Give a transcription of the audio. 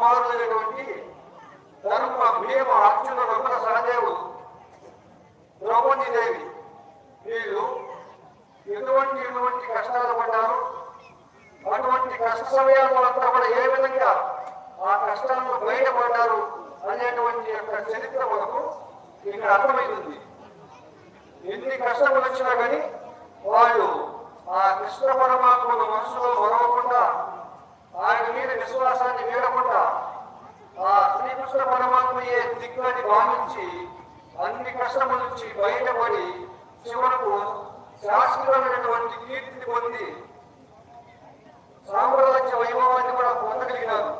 కుమారులైనటువంటి ధర్మ భీమ అర్జున నకుల సహదేవుడు ద్రౌపదీదేవి వీళ్ళు ఎటువంటి కష్టాలు పడ్డారు, అటువంటి కష్ట సమయాల్లో అంతా కూడా ఏ విధంగా ఆ కష్టాలను బయటపడ్డారు అనేటువంటి యొక్క చరిత్ర మనకు ఇక్కడ అర్థమైంది. ఎన్ని కష్టములు వచ్చినా కానీ వాళ్ళు ఆ కృష్ణ పరమాత్మను మనసులో మరవకుండా, ఆయన మీద విశ్వాసాన్ని వీడకుండా, ఆ శ్రీకృష్ణ పరమాత్మయే దిక్కుని భావించి అన్ని కష్టముల నుంచి బయటపడి చివరకు శాశ్వతమైనటువంటి కీర్తిని పొంది సామ్రాజ్య వైభవాన్ని కూడా పొందగలిగినారు.